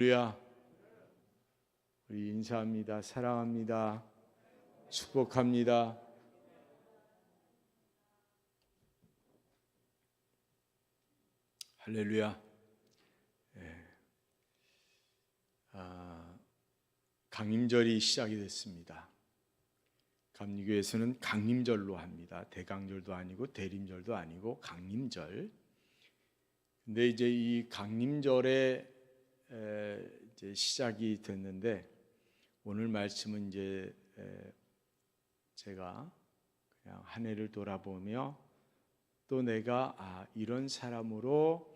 할렐루야. 우리 인사합니다. 사랑합니다. 축복합니다. 할렐루야. 강림절이 시작이 됐습니다. 감리교에서는 강림절로 합니다. 대강절도 아니고 대림절도 아니고 강림절. 근데 이제 이 강림절에 이제 시작이 됐는데, 오늘 말씀은 이제 제가 그냥 한 해를 돌아보며 또 내가 이런 사람으로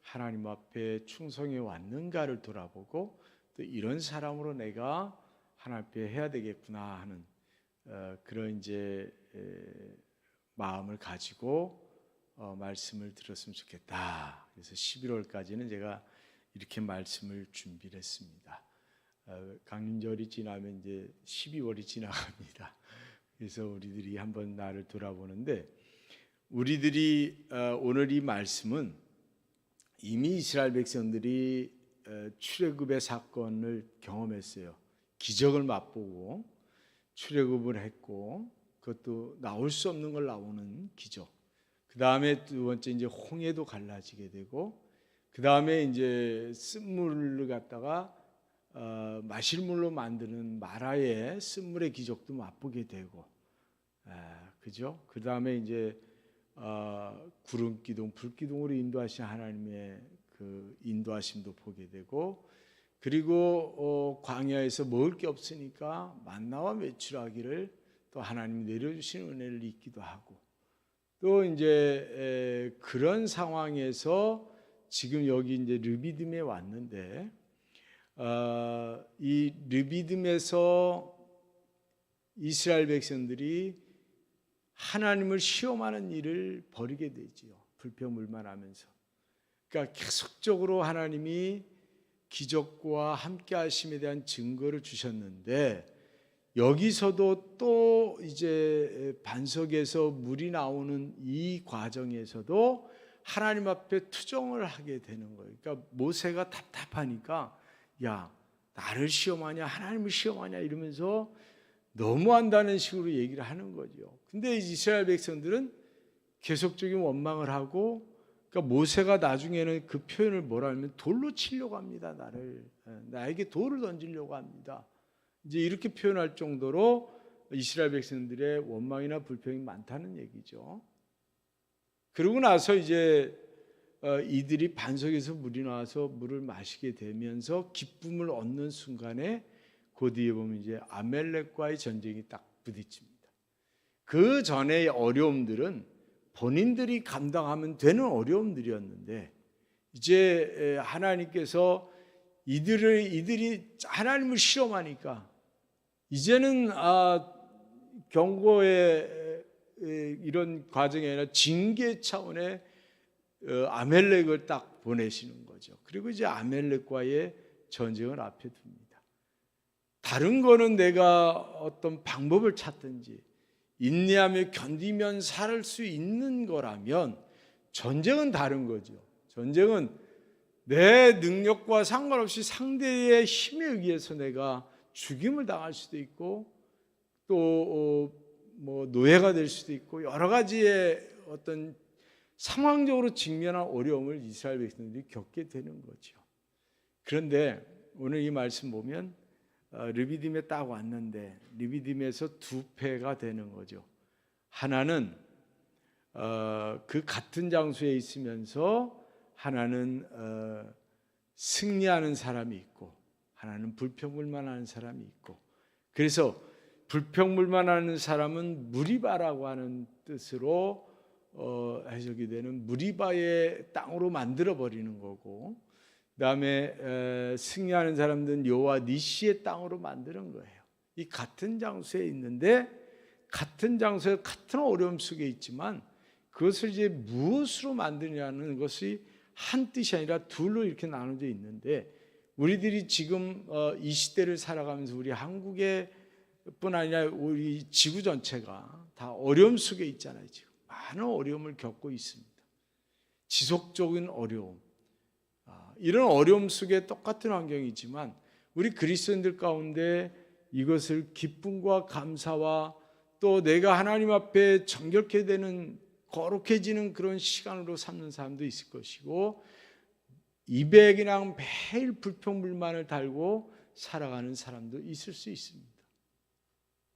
하나님 앞에 충성해 왔는가를 돌아보고, 또 이런 사람으로 내가 하나님 앞에 해야 되겠구나 하는 그런 이제 마음을 가지고 말씀을 들었으면 좋겠다. 그래서 11월까지는 제가 이렇게 말씀을 준비를 했습니다. 강림절이 지나면 이제 12월이 지나갑니다. 그래서 우리들이 한번 나를 돌아보는데, 우리들이 오늘 이 말씀은 이미 이스라엘 백성들이 출애굽의 사건을 경험했어요. 기적을 맛보고 출애굽을 했고, 그것도 나올 수 없는 걸 나오는 기적. 그 다음에 두 번째 이제 홍해도 갈라지게 되고, 그 다음에 이제 쓴물을 갖다가 마실 물로 만드는 마라의 쓴물의 기적도 맛보게 되고, 그죠? 그 다음에 이제 구름 기둥, 불 기둥으로 인도하신 하나님의 그 인도하심도 보게 되고, 그리고 광야에서 먹을 게 없으니까 만나와 메추라기를 또 하나님이 내려주신 은혜를 잊기도 하고, 또 이제 그런 상황에서 지금 여기 이제 르비딤에 왔는데, 이 르비딤에서 이스라엘 백성들이 하나님을 시험하는 일을 벌이게 되지요. 불평불만하면서. 그러니까 계속적으로 하나님이 기적과 함께 하심에 대한 증거를 주셨는데, 여기서도 또 이제 반석에서 물이 나오는 이 과정에서도 하나님 앞에 투정을 하게 되는 거예요. 그러니까 모세가 답답하니까, 야, 나를 시험하냐 하나님을 시험하냐 이러면서 너무한다는 식으로 얘기를 하는 거죠. 근데 이스라엘 백성들은 계속적인 원망을 하고, 그러니까 모세가 나중에는 그 표현을 뭐라 하면 돌로 치려고 합니다. 나에게 돌을 던지려고 합니다. 이제 이렇게 표현할 정도로 이스라엘 백성들의 원망이나 불평이 많다는 얘기죠. 그러고 나서 이제 이들이 반석에서 물이 나와서 물을 마시게 되면서 기쁨을 얻는 순간에 그 뒤에 보면 이제 아멜렉과의 전쟁이 딱 부딪힙니다. 그 전의 어려움들은 본인들이 감당하면 되는 어려움들이었는데, 이제 하나님께서 이들이 하나님을 실험하니까 이제는 경고의 이런 과정이 아니라 징계 차원의 아멜렉을 딱 보내시는 거죠. 그리고 이제 아멜렉과의 전쟁을 앞에 둡니다. 다른 거는 내가 어떤 방법을 찾든지 인내하며 견디면 살 수 있는 거라면, 전쟁은 다른 거죠. 전쟁은 내 능력과 상관없이 상대의 힘에 의해서 내가 죽임을 당할 수도 있고, 또 뭐 노예가 될 수도 있고, 여러 가지의 어떤 상황적으로 직면한 어려움을 이스라엘 백성들이 겪게 되는 거죠. 그런데 오늘 이 말씀 보면 르비딤에 딱 왔는데, 르비딤에서 두 패가 되는 거죠. 하나는 그 같은 장소에 있으면서 하나는 승리하는 사람이 있고, 하나는 불평불만하는 사람이 있고, 그래서 불평불만하는 사람은 무리바라고 하는 뜻으로 해석이 되는 무리바의 땅으로 만들어 버리는 거고, 그다음에 승리하는 사람들은 여호와 니시의 땅으로 만드는 거예요. 이 같은 장소에 있는데, 같은 장소에 같은 어려움 속에 있지만, 그것을 이제 무엇으로 만드냐는 것이 한 뜻이 아니라 둘로 이렇게 나눠져 있는데, 우리들이 지금 이 시대를 살아가면서 우리 한국의 뿐 아니라 우리 지구 전체가 다 어려움 속에 있잖아요. 지금 많은 어려움을 겪고 있습니다. 지속적인 어려움, 이런 어려움 속에 똑같은 환경이지만 우리 그리스도인들 가운데 이것을 기쁨과 감사와 또 내가 하나님 앞에 정결케 되는 거룩해지는 그런 시간으로 삼는 사람도 있을 것이고, 입에 그냥 매일 불평불만을 달고 살아가는 사람도 있을 수 있습니다.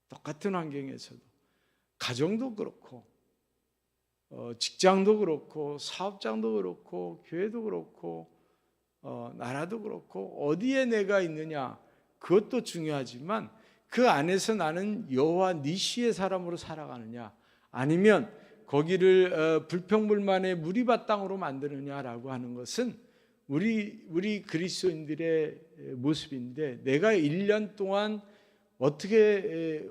똑같은 환경에서도 가정도 그렇고 직장도 그렇고 사업장도 그렇고 교회도 그렇고 나라도 그렇고 어디에 내가 있느냐 그것도 중요하지만 그 안에서 나는 여호와 니시의 사람으로 살아가느냐 아니면 거기를 불평불만의 무리바땅으로 만드느냐라고 하는 것은 우리 그리스도인들의 모습인데, 내가 1년 동안 어떻게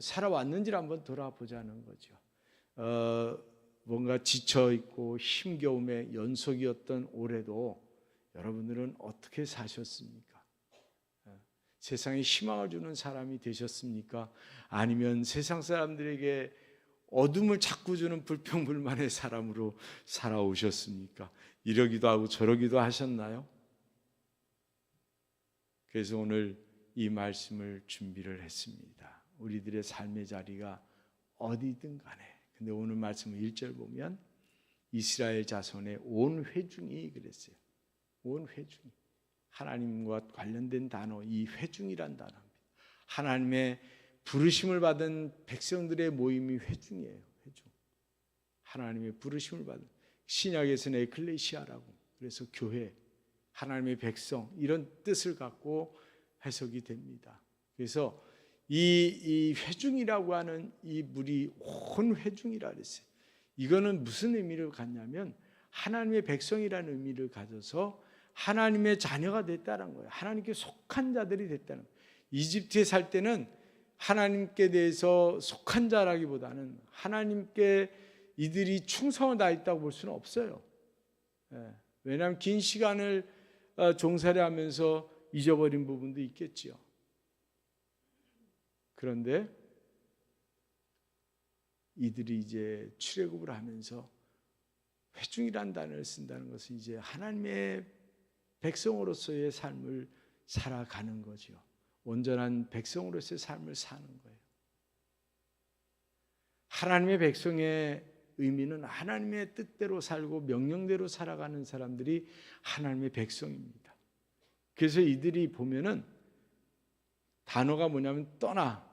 살아왔는지를 한번 돌아보자는 거죠. 뭔가 지쳐있고 힘겨움의 연속이었던 올해도 여러분들은 어떻게 사셨습니까? 세상에 희망을 주는 사람이 되셨습니까? 아니면 세상 사람들에게 어둠을 자꾸 주는 불평불만의 사람으로 살아오셨습니까? 이러기도 하고 저러기도 하셨나요? 그래서 오늘 이 말씀을 준비를 했습니다. 우리들의 삶의 자리가 어디든 간에. 근데 오늘 말씀 1절 보면 이스라엘 자손의 온 회중이 그랬어요. 온 회중이. 하나님과 관련된 단어, 이 회중이란 단어입니다. 하나님의 부르심을 받은 백성들의 모임이 회중이에요. 회중. 하나님의 부르심을 받은, 신약에서는 에클레시아라고, 그래서 교회, 하나님의 백성 이런 뜻을 갖고 해석이 됩니다. 그래서 이 회중이라고 하는 이 무리 온 회중이라 그랬어요. 이거는 무슨 의미를 갖냐면 하나님의 백성이라는 의미를 가져서 하나님의 자녀가 됐다는 거예요. 하나님께 속한 자들이 됐다는 거예요. 이집트에 살 때는 하나님께 대해서 속한 자라기보다는 하나님께 이들이 충성을 다했다고 볼 수는 없어요. 왜냐하면 긴 시간을 종살이 하면서 잊어버린 부분도 있겠지요. 그런데 이들이 이제 출애굽을 하면서 회중이라는 단어를 쓴다는 것은 이제 하나님의 백성으로서의 삶을 살아가는 거죠. 온전한 백성으로서의 삶을 사는 거예요. 하나님의 백성의 의미는 하나님의 뜻대로 살고 명령대로 살아가는 사람들이 하나님의 백성입니다. 그래서 이들이 보면은 단어가 뭐냐면 떠나,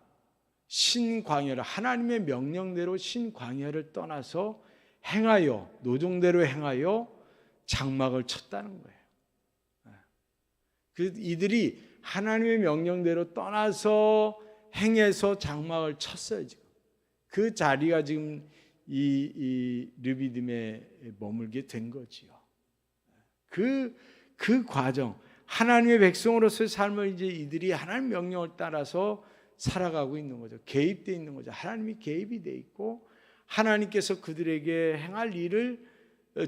신광야를, 하나님의 명령대로 신광야를 떠나서 행하여, 노종대로 행하여 장막을 쳤다는 거예요. 그 이들이 하나님의 명령대로 떠나서 행해서 장막을 쳤어요. 지금 그 자리가 지금 이 르비딤에 머물게 된 거지요. 그 과정, 하나님의 백성으로서의 삶을 이제 이들이 하나님 명령을 따라서 살아가고 있는 거죠. 개입되어 있는 거죠. 하나님이 개입이 되어 있고 하나님께서 그들에게 행할 일을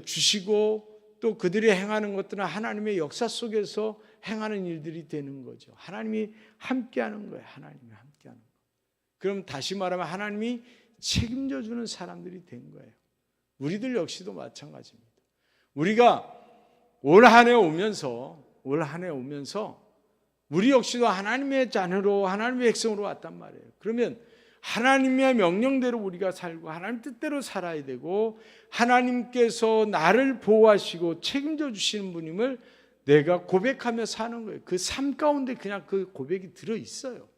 주시고 또 그들이 행하는 것들은 하나님의 역사 속에서 행하는 일들이 되는 거죠. 하나님이 함께하는 거예요. 하나님이 함께하는 거. 그럼 다시 말하면 하나님이 책임져 주는 사람들이 된 거예요. 우리들 역시도 마찬가지입니다. 우리가 올 한 해 오면서 우리 역시도 하나님의 자녀로, 하나님의 백성으로 왔단 말이에요. 그러면 하나님의 명령대로 우리가 살고 하나님 뜻대로 살아야 되고, 하나님께서 나를 보호하시고 책임져 주시는 분임을 내가 고백하며 사는 거예요. 그 삶 가운데 그냥 그 고백이 들어있어요.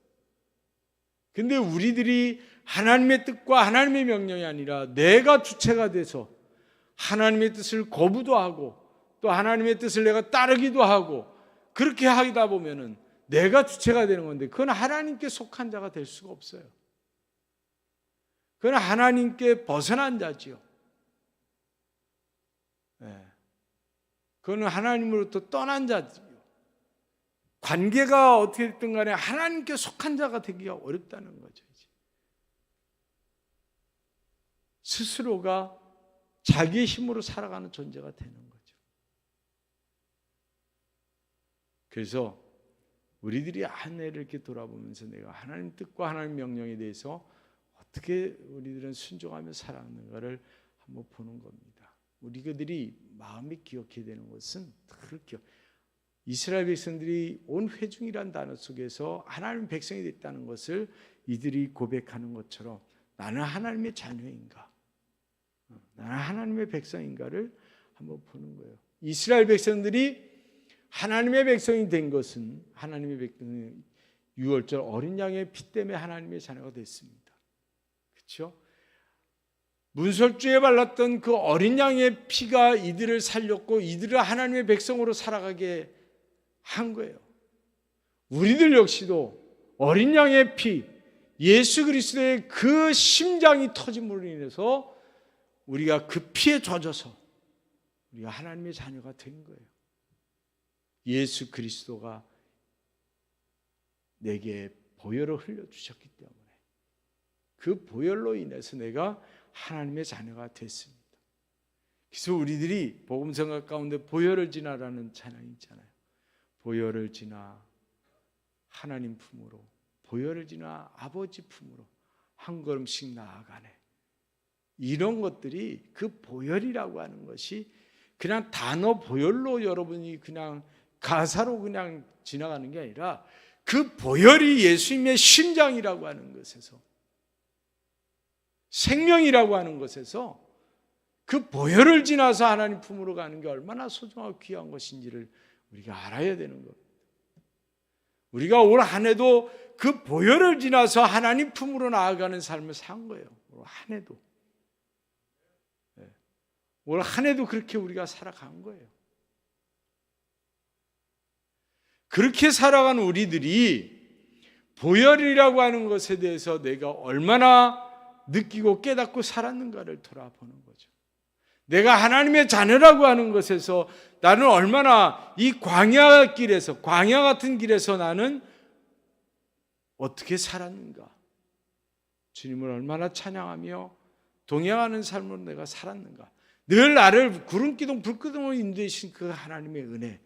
근데 우리들이 하나님의 뜻과 하나님의 명령이 아니라 내가 주체가 돼서 하나님의 뜻을 거부도 하고 또 하나님의 뜻을 내가 따르기도 하고, 그렇게 하다 보면은 내가 주체가 되는 건데 그건 하나님께 속한 자가 될 수가 없어요. 그건 하나님께 벗어난 자지요. 그건 하나님으로부터 떠난 자지요. 관계가 어떻게 됐든 간에 하나님께 속한 자가 되기가 어렵다는 거죠. 이제. 스스로가 자기의 힘으로 살아가는 존재가 되는 거죠. 그래서 우리들이 한 해를 이렇게 돌아보면서 내가 하나님 뜻과 하나님 명령에 대해서 어떻게 우리들은 순종하며 살아가는가를 한번 보는 겁니다. 우리들이 마음에 기억해야 되는 것은 그렇게 이스라엘 백성들이 온 회중이란 단어 속에서 하나님의 백성이 됐다는 것을 이들이 고백하는 것처럼 나는 하나님의 자녀인가? 나는 하나님의 백성인가를 한번 보는 거예요. 이스라엘 백성들이 하나님의 백성이 된 것은 하나님의 백성이 6월절 어린 양의 피 때문에 하나님의 자녀가 됐습니다. 그렇죠? 문설주에 발랐던 그 어린 양의 피가 이들을 살렸고 이들을 하나님의 백성으로 살아가게 한 거예요. 우리들 역시도 어린 양의 피, 예수 그리스도의 그 심장이 터짐으로 인해서 우리가 그 피에 젖어서 우리가 하나님의 자녀가 된 거예요. 예수 그리스도가 내게 보혈을 흘려주셨기 때문에 그 보혈로 인해서 내가 하나님의 자녀가 됐습니다. 그래서 우리들이 복음성가 가운데 보혈을 지나라는 찬양이 있잖아요. 보혈을 지나 하나님 품으로, 보혈을 지나 아버지 품으로 한 걸음씩 나아가네. 이런 것들이 그 보혈이라고 하는 것이 그냥 단어 보혈로 여러분이 그냥 가사로 그냥 지나가는 게 아니라 그 보혈이 예수님의 심장이라고 하는 것에서, 생명이라고 하는 것에서 그 보혈을 지나서 하나님 품으로 가는 게 얼마나 소중하고 귀한 것인지를 우리가 알아야 되는 겁니다. 우리가 올 한 해도 그 보혈을 지나서 하나님 품으로 나아가는 삶을 산 거예요. 올 한 해도. 올 한 해도 그렇게 우리가 살아간 거예요. 그렇게 살아간 우리들이 보혈이라고 하는 것에 대해서 내가 얼마나 느끼고 깨닫고 살았는가를 돌아보는 거죠. 내가 하나님의 자녀라고 하는 것에서 나는 얼마나 이 광야 길에서, 광야 같은 길에서 나는 어떻게 살았는가, 주님을 얼마나 찬양하며 동행하는 삶으로 내가 살았는가, 늘 나를 구름기둥 불기둥으로 인도하신 그 하나님의 은혜,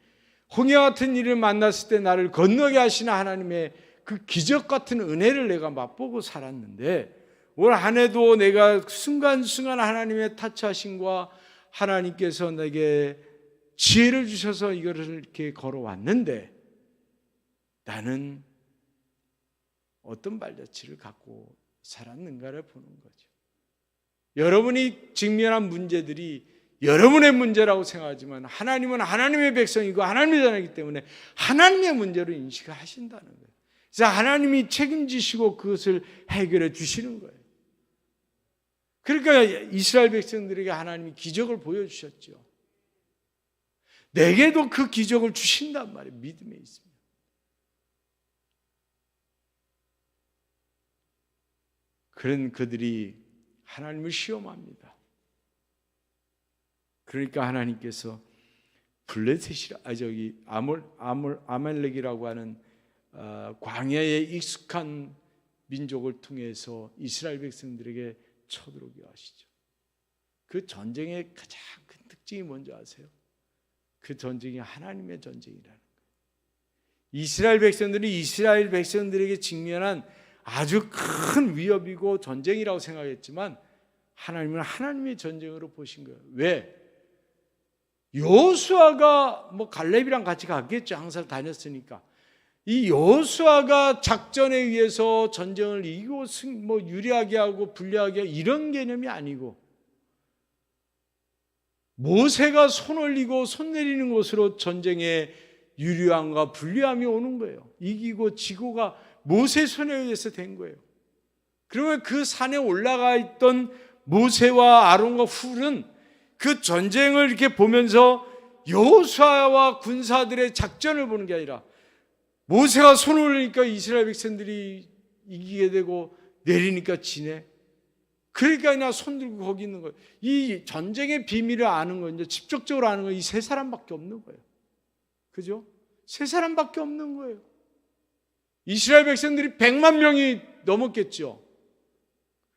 홍해와 같은 일을 만났을 때 나를 건너게 하시는 하나님의 그 기적 같은 은혜를 내가 맛보고 살았는데, 올 한 해도 내가 순간순간 하나님의 타치하심과 하나님께서 내게 지혜를 주셔서 이거를 이렇게 걸어왔는데 나는 어떤 발자취를 갖고 살았는가를 보는 거죠. 여러분이 직면한 문제들이 여러분의 문제라고 생각하지만 하나님은 하나님의 백성이고 하나님의 자녀이기 때문에 하나님의 문제로 인식을 하신다는 거예요. 그래서 하나님이 책임지시고 그것을 해결해 주시는 거예요. 그러니까 이스라엘 백성들에게 하나님이 기적을 보여주셨죠. 내게도 그 기적을 주신단 말이에요. 믿음에 있습니다. 그런 그들이 하나님을 시험합니다. 그러니까 하나님께서 블레셋이라, 아말렉이라고 하는 광야에 익숙한 민족을 통해서 이스라엘 백성들에게 쳐들어오게 하시죠. 그 전쟁의 가장 큰 특징이 뭔지 아세요? 그 전쟁이 하나님의 전쟁이라는 거예요. 이스라엘 백성들이 이스라엘 백성들에게 직면한 아주 큰 위협이고 전쟁이라고 생각했지만 하나님은 하나님의 전쟁으로 보신 거예요. 왜? 여호수아가 갈렙이랑 같이 갔겠죠. 항상 다녔으니까. 이 여호수아가 작전에 의해서 전쟁을 이기고 유리하게 하고 불리하게 하고 이런 개념이 아니고 모세가 손 올리고 손 내리는 것으로 전쟁의 유리함과 불리함이 오는 거예요. 이기고 지고가 모세 손에 의해서 된 거예요. 그러면 그 산에 올라가 있던 모세와 아론과 훌은 그 전쟁을 이렇게 보면서 여호수아와 군사들의 작전을 보는 게 아니라 모세가 손을 올리니까 이스라엘 백성들이 이기게 되고 내리니까 지네. 그러니까 그냥 손 들고 거기 있는 거예요. 이 전쟁의 비밀을 아는 건, 이제 직접적으로 아는 건 이 세 사람밖에 없는 거예요. 그죠? 세 사람밖에 없는 거예요. 이스라엘 백성들이 100만 명이 넘었겠죠.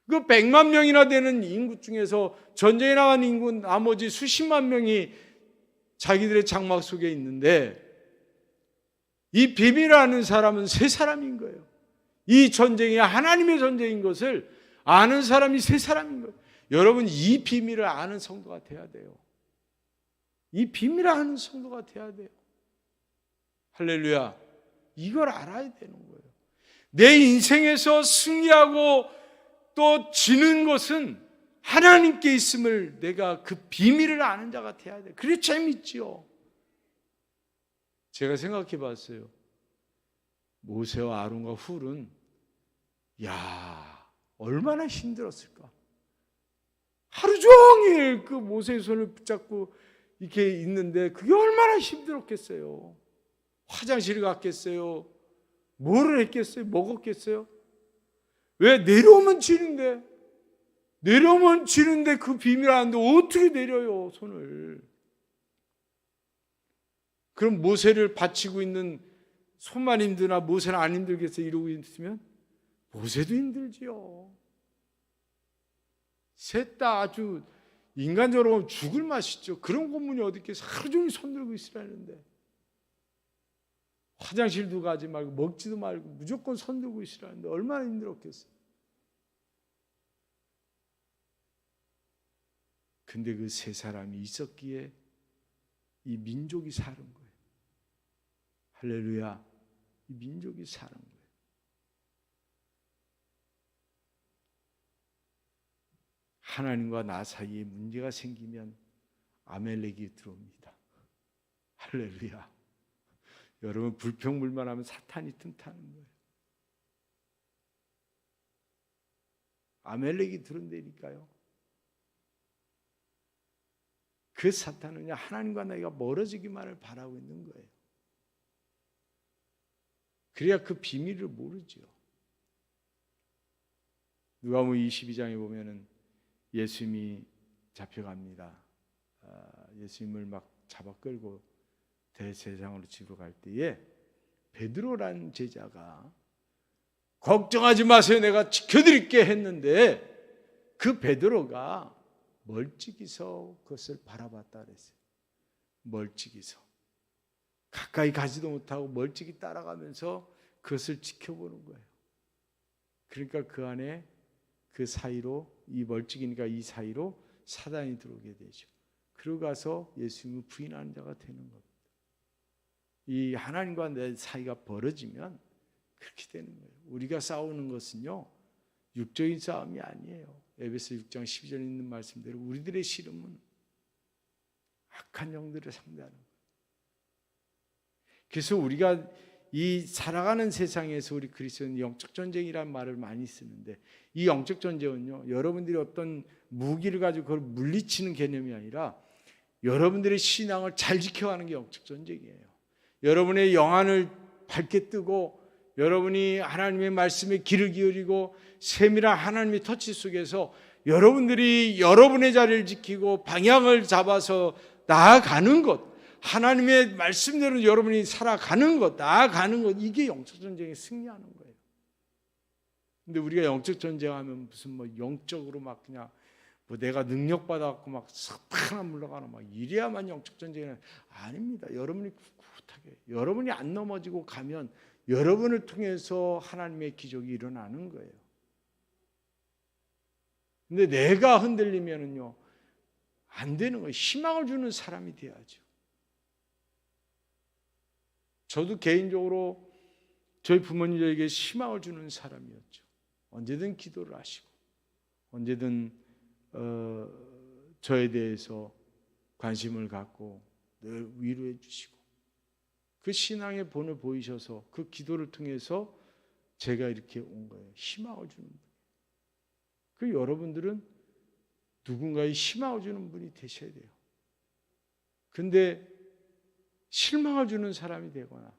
그 100만 명이나 되는 인구 중에서 전쟁에 나간 인구 나머지 수십만 명이 자기들의 장막 속에 있는데 이 비밀을 아는 사람은 세 사람인 거예요. 이 전쟁이 하나님의 전쟁인 것을 아는 사람이 세 사람인 거예요. 여러분, 이 비밀을 아는 성도가 돼야 돼요. 이 비밀을 아는 성도가 돼야 돼요. 할렐루야. 이걸 알아야 되는 거예요. 내 인생에서 승리하고 또 지는 것은 하나님께 있음을 내가 그 비밀을 아는 자가 돼야 돼요. 그래 재밌지요. 제가 생각해 봤어요. 모세와 아론과 훌은 얼마나 힘들었을까. 하루 종일 그 모세의 손을 붙잡고 이렇게 있는데 그게 얼마나 힘들었겠어요. 화장실을 갔겠어요. 뭐를 했겠어요? 먹었겠어요? 왜? 내려오면 지는데 그 비밀 아는데 어떻게 내려요 손을. 그럼 모세를 바치고 있는 손만 힘드나 모세는 안 힘들겠어요? 이러고 있으면 모세도 힘들지요. 셋 다 아주 인간적으로 죽을 맛이죠. 그런 고문이 어디 있겠어요? 하루 종일 손 들고 있으라는데 화장실도 가지 말고 먹지도 말고 무조건 손 들고 있으라는데 얼마나 힘들었겠어요. 근데 그 세 사람이 있었기에 이 민족이 사는 거예요. 할렐루야. 이 민족이 사는 거예요. 하나님과 나 사이에 문제가 생기면 아멜렉이 들어옵니다. 할렐루야. 여러분 불평불만하면 사탄이 틈타는 거예요. 아멜렉이 들어온다니까요. 그 사탄은 하나님과 나이가 멀어지기만을 바라고 있는 거예요. 그래야 그 비밀을 모르죠. 누가복음 22장에 보면은 예수님이 잡혀갑니다. 예수님을 막 잡아 끌고 대제사장으로 집으로 갈 때에 베드로라는 제자가 걱정하지 마세요, 내가 지켜드릴게 했는데 그 베드로가 멀찍이서 그것을 바라봤다 그랬어요. 멀찍이서 가까이 가지도 못하고 멀찍이 따라가면서 그것을 지켜보는 거예요. 그러니까 그 안에 그 사이로 이 멀찍이니까 이 사이로 사단이 들어오게 되죠. 그러고 가서 예수님을 부인하는 자가 되는 겁니다. 이 하나님과 내 사이가 벌어지면 그렇게 되는 거예요. 우리가 싸우는 것은요 육적인 싸움이 아니에요. 에베소 6장 12절에 있는 말씀대로 우리들의 씨름은 악한 영들을 상대하는 거예요. 그래서 우리가 이 살아가는 세상에서 우리 그리스도는 영적 전쟁이라는 말을 많이 쓰는데 이 영적 전쟁은요 여러분들이 어떤 무기를 가지고 그걸 물리치는 개념이 아니라 여러분들의 신앙을 잘 지켜가는 게 영적 전쟁이에요. 여러분의 영안을 밝게 뜨고 여러분이 하나님의 말씀에 귀를 기울이고 세밀한 하나님의 터치 속에서 여러분들이 여러분의 자리를 지키고 방향을 잡아서 나아가는 것, 하나님의 말씀대로 여러분이 살아가는 것, 나아가는 것, 이게 영적 전쟁에 승리하는 거예요. 근데 우리가 영적 전쟁하면 무슨 영적으로 막 그냥 내가 능력 받아갖고 막 싹 물러가는 막 이래야만 영적 전쟁은 아닙니다. 여러분이 꿋꿋하게 여러분이 안 넘어지고 가면 여러분을 통해서 하나님의 기적이 일어나는 거예요. 근데 내가 흔들리면은요 안 되는 거예요. 희망을 주는 사람이 돼야죠. 저도 개인적으로 저희 부모님 저에게 희망을 주는 사람이었죠. 언제든 기도를 하시고 언제든 저에 대해서 관심을 갖고 늘 위로해 주시고 그 신앙의 본을 보이셔서 그 기도를 통해서 제가 이렇게 온 거예요. 희망을 주는 분. 그 여러분들은 누군가의 희망을 주는 분이 되셔야 돼요. 근데 실망을 주는 사람이 되거나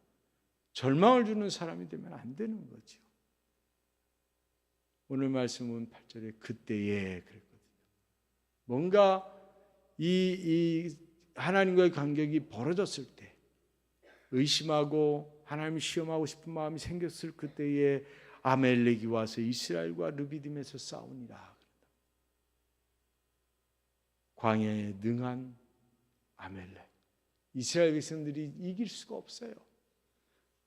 절망을 주는 사람이 되면 안 되는 거죠. 오늘 말씀은 8절에 그때에 그랬거든요. 뭔가 이 하나님과의 간격이 벌어졌을 때 의심하고 하나님을 시험하고 싶은 마음이 생겼을 그때에 아멜렉이 와서 이스라엘과 르비딤에서 싸우니라. 광야에 능한 아멜렉. 이스라엘 백성들이 이길 수가 없어요.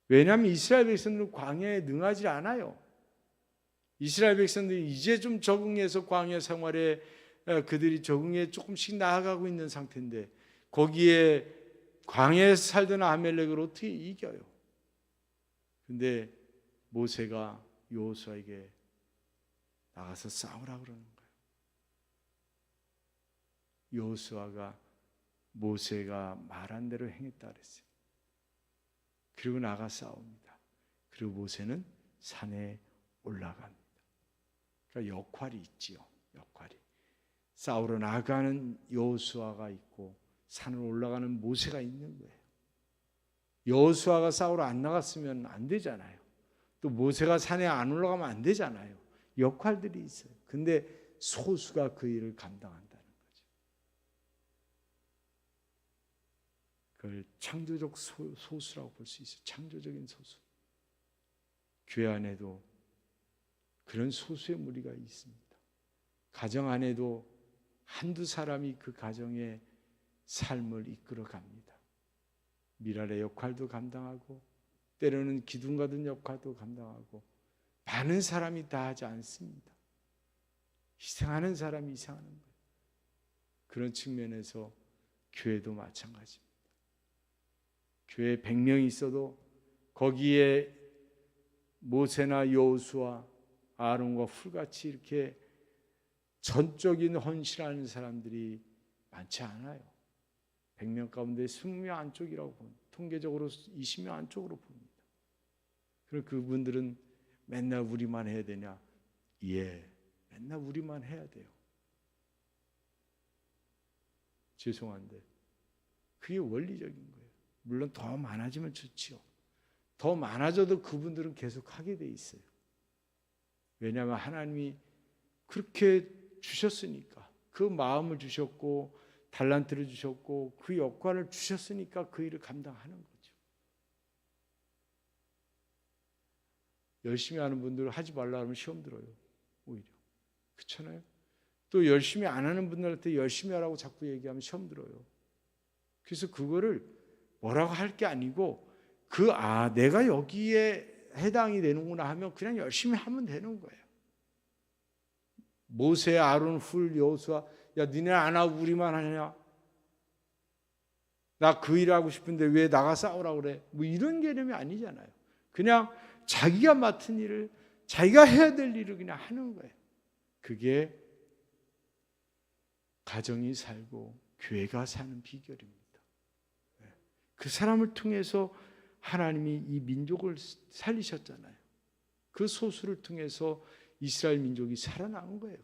왜냐하면 이스라엘 백성들은 광야에 능하지 않아요. 이스라엘 백성들이 이제 좀 적응해서 광야 생활에 그들이 적응해 조금씩 나아가고 있는 상태인데 거기에 광야에서 살던 아말렉을 어떻게 이겨요? 근데 모세가 여호수아에게 나가서 싸우라 그러는 거예요. 여호수아가 모세가 말한 대로 행했다 그랬어요. 그리고 나가 싸웁니다. 그리고 모세는 산에 올라갑니다. 그러니까 역할이 있지요. 역할이. 싸우러 나가는 여호수아가 있고 산을 올라가는 모세가 있는 거예요. 여호수아가 싸우러 안 나갔으면 안 되잖아요. 또 모세가 산에 안 올라가면 안 되잖아요. 역할들이 있어요. 근데 소수가 그 일을 감당한다는 거죠. 그걸 창조적 소수라고 볼 수 있어요. 창조적인 소수. 교회 안에도 그런 소수의 무리가 있습니다. 가정 안에도 한두 사람이 그 가정의 삶을 이끌어 갑니다. 미랄의 역할도 감당하고 때로는 기둥 같은 역할도 감당하고 많은 사람이 다 하지 않습니다. 희생하는 사람이 희생하는 거예요. 그런 측면에서 교회도 마찬가지입니다. 교회에 100명이 있어도 거기에 모세나 여호수아, 아론과 훌같이 이렇게 전적인 헌신하는 사람들이 많지 않아요. 100명 가운데 20명 안쪽이라고 봅니다. 통계적으로 20명 안쪽으로 봅니다. 그럼 그분들은 맨날 우리만 해야 되냐? 예, 맨날 우리만 해야 돼요. 죄송한데 그게 원리적인 거예요. 물론 더 많아지면 좋지요. 더 많아져도 그분들은 계속 하게 돼 있어요. 왜냐하면 하나님이 그렇게 주셨으니까, 그 마음을 주셨고 달란트를 주셨고 그 역할을 주셨으니까 그 일을 감당하는 거죠. 열심히 하는 분들 하지 말라 하면 시험 들어요. 오히려 그렇잖아요. 또 열심히 안 하는 분들한테 열심히 하라고 자꾸 얘기하면 시험 들어요. 그래서 그거를 뭐라고 할 게 아니고 내가 여기에 해당이 되는구나 하면 그냥 열심히 하면 되는 거예요. 모세, 아론, 훌, 여호수아, 야 니네 안 하고 우리만 하냐? 나 그 일 하고 싶은데 왜 나가 싸우라고 그래? 뭐 이런 개념이 아니잖아요. 그냥 자기가 맡은 일을, 자기가 해야 될 일을 그냥 하는 거예요. 그게 가정이 살고 교회가 사는 비결입니다. 그 사람을 통해서 하나님이 이 민족을 살리셨잖아요. 그 소수를 통해서 이스라엘 민족이 살아난 거예요.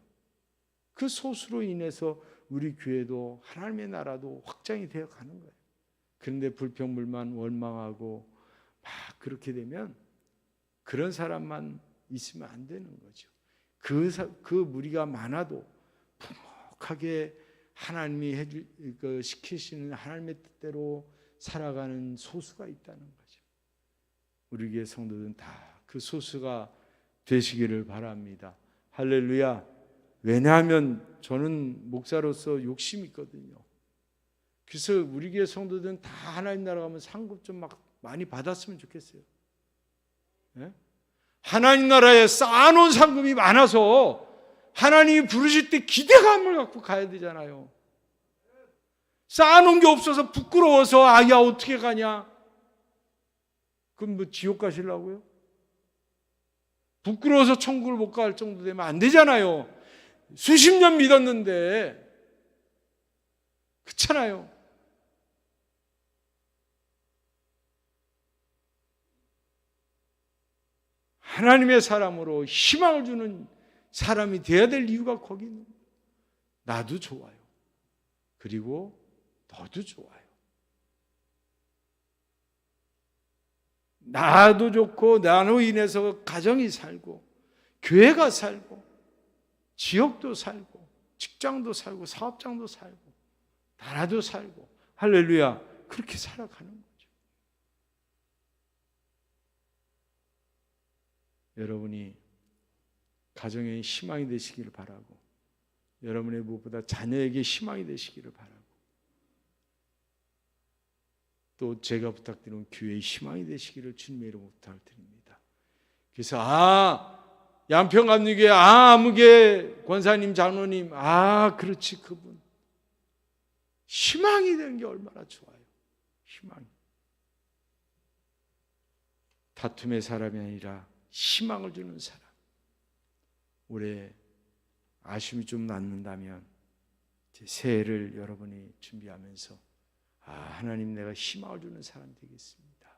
그 소수로 인해서 우리 교회도 하나님의 나라도 확장이 되어 가는 거예요. 그런데 불평불만 원망하고 막 그렇게 되면 그런 사람만 있으면 안 되는 거죠. 그 무리가 많아도 풍족하게 하나님이 시키시는 하나님의 뜻대로 살아가는 소수가 있다는 거죠. 우리 교회 성도들은 다 그 소수가 되시기를 바랍니다. 할렐루야. 왜냐하면 저는 목사로서 욕심이 있거든요. 그래서 우리 교회 성도들은 다 하나님 나라 가면 상급 좀 막 많이 받았으면 좋겠어요. 네? 하나님 나라에 쌓아놓은 상급이 많아서 하나님이 부르실 때 기대감을 갖고 가야 되잖아요. 쌓아놓은 게 없어서 부끄러워서 야 어떻게 가냐? 그럼 뭐 지옥 가시려고요? 부끄러워서 천국을 못 갈 정도 되면 안 되잖아요. 수십 년 믿었는데 그렇잖아요. 하나님의 사람으로 희망을 주는 사람이 되어야 될 이유가 거기 있는 거예요. 나도 좋아요. 그리고 너도 좋아요. 나도 좋고 나로 인해서 가정이 살고 교회가 살고 지역도 살고 직장도 살고 사업장도 살고 나라도 살고 할렐루야 그렇게 살아가는 거죠. 여러분이 가정의 희망이 되시기를 바라고 여러분의 무엇보다 자녀에게 희망이 되시기를 바라고 또 제가 부탁드리는 교회의 희망이 되시기를 주님의 이름으로 부탁드립니다. 그래서 양평감리교회 아무개 권사님 장로님 그렇지 그분 희망이 되는 게 얼마나 좋아요. 희망이. 다툼의 사람이 아니라 희망을 주는 사람. 올해 아쉬움이 좀 남는다면 새해를 여러분이 준비하면서 하나님, 내가 희망을 주는 사람 되겠습니다.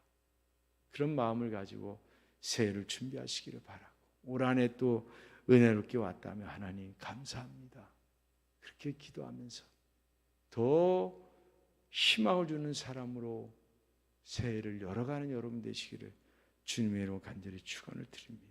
그런 마음을 가지고 새해를 준비하시기를 바라고, 올 한 해 또 은혜롭게 왔다면 하나님 감사합니다. 그렇게 기도하면서 더 희망을 주는 사람으로 새해를 열어가는 여러분 되시기를 주님의 이름으로 간절히 축원을 드립니다.